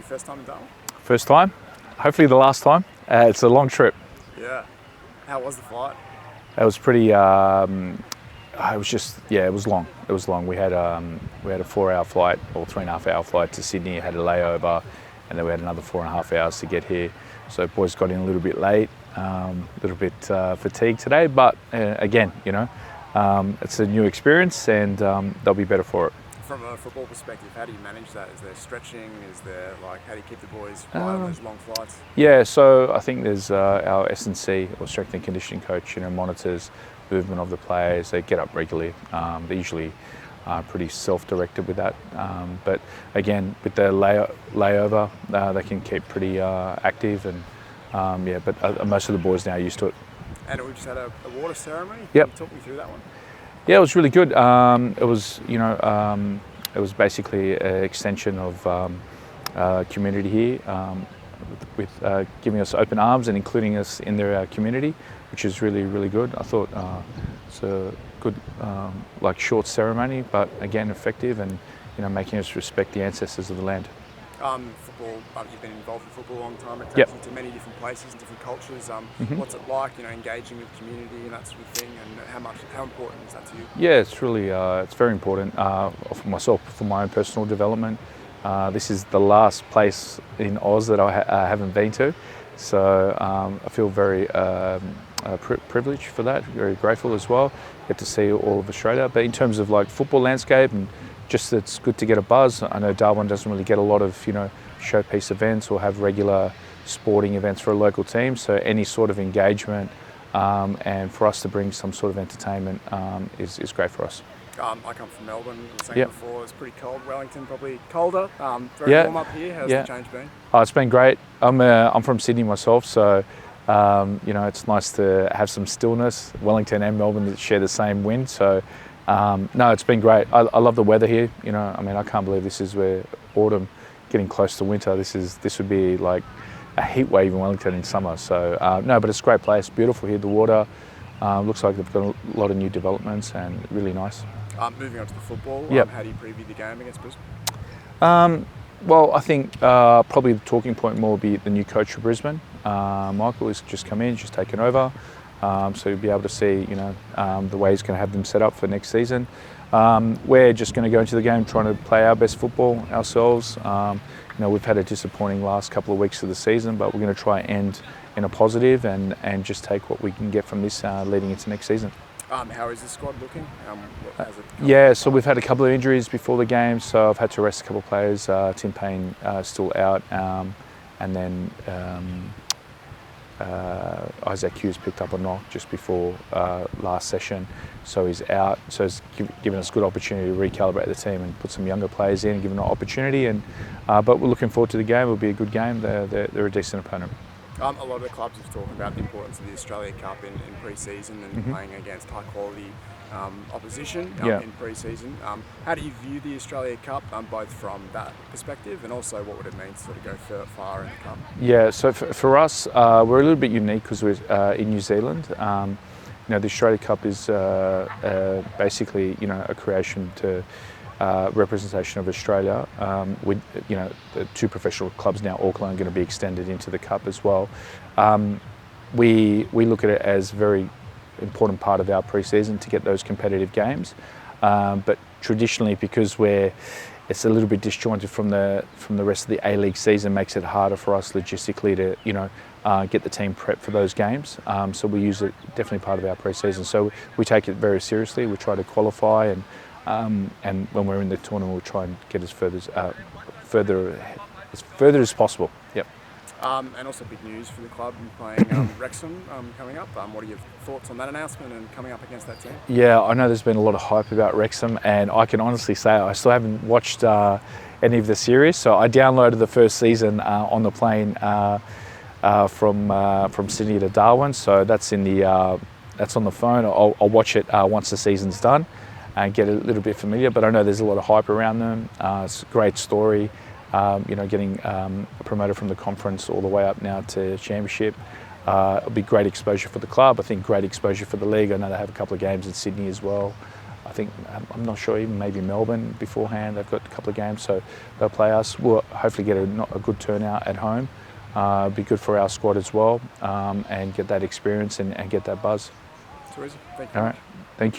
first time in Darwin? First time, hopefully the last time. It's a long trip. Yeah. How was the flight? It was pretty. It was long. It was long. We had a 4-hour flight or 3.5-hour flight to Sydney. Had a layover, and then we had another 4.5 hours to get here. So boys got in a little bit late, a little bit fatigued today. But again, it's a new experience, and they'll be better for it. From a football perspective, how do you manage that? Is there stretching? Is there how do you keep the boys right on those long flights? Yeah, so I think there's our S&C or strength and conditioning coach, monitors movement of the players. They get up regularly. They're usually pretty self-directed with that. But again, with the layover, they can keep pretty active, and but most of the boys now are used to it. And we just had a water ceremony. Yep. Can you talk me through that one? Yeah, it was really good. It was basically an extension of community here, with giving us open arms and including us in their community, which is really, really good. I thought it's a good, short ceremony, but again effective, and making us respect the ancestors of the land. Football, you've been involved in football a long time. It takes Yep. you to many different places and different cultures. Mm-hmm. What's it like, engaging with community and that sort of thing, and how important is that to you? Yeah, it's really, it's very important for myself, for my own personal development. This is the last place in Oz that I haven't been to, so I feel very privileged for that, very grateful as well. Get to see all of Australia, but in terms of football landscape, and just it's good to get a buzz. I know Darwin doesn't really get a lot of showpiece events or have regular sporting events for a local team, so any sort of engagement and for us to bring some sort of entertainment is great for us. I come from Melbourne. I was saying Yep. before, it's pretty cold. Wellington probably colder. Very warm up here. How's the change been? Oh, it's been great. I'm from Sydney myself, so it's nice to have some stillness. Wellington and Melbourne share the same wind, so no, it's been great. I love the weather here. I can't believe this is where autumn, getting close to winter. This would be like a heat wave in Wellington in summer. So no, but it's a great place. Beautiful here. The water looks like they've got a lot of new developments, and really nice. Moving on to the football. Yep. How do you preview the game against Brisbane? Well, I think probably the talking point more will be the new coach for Brisbane. Michael has just come in, just taken over. So you'll be able to see, the way he's going to have them set up for next season. We're just going to go into the game trying to play our best football ourselves. We've had a disappointing last couple of weeks of the season, but we're going to try and end in a positive and just take what we can get from this leading into next season. How is the squad looking? Yeah, so we've had a couple of injuries before the game, so I've had to rest a couple of players. Tim Payne still out, and then Isaac Hughes picked up a knock just before last session, so he's out. So it's given us a good opportunity to recalibrate the team and put some younger players in, give them an opportunity. And but we're looking forward to the game. It'll be a good game. They're a decent opponent. A lot of the clubs have talked about the importance of the Australia Cup in pre-season and playing against high-quality opposition in pre-season. How do you view the Australia Cup, both from that perspective and also what would it mean to sort of go far in the Cup? Yeah, so for us, we're a little bit unique because we're in New Zealand. The Australia Cup is basically a creation to representation of Australia. With the two professional clubs now, Auckland, are going to be extended into the Cup as well. We look at it as very important part of our pre-season to get those competitive games, but traditionally, because it's a little bit disjointed from the rest of the A-League season, makes it harder for us logistically to get the team prepped for those games. So we use it definitely part of our pre-season. So we take it very seriously. We try to qualify, and when we're in the tournament, we'll try and get as further as possible. Yep. And also big news for the club playing Wrexham coming up. What are your thoughts on that announcement and coming up against that team? Yeah, I know there's been a lot of hype about Wrexham, and I can honestly say I still haven't watched any of the series. So I downloaded the first season on the plane from Sydney to Darwin. So that's that's on the phone. I'll watch it once the season's done and get a little bit familiar. But I know there's a lot of hype around them. It's a great story. Getting promoted from the conference all the way up now to championship. It'll be great exposure for the club. I think great exposure for the league. I know they have a couple of games in Sydney as well. I think, I'm not sure, even maybe Melbourne beforehand. They've got a couple of games, so they'll play us. We'll hopefully get a good turnout at home. Be good for our squad as well, and get that experience and get that buzz. Too easy. Thank you. All right. Thank you.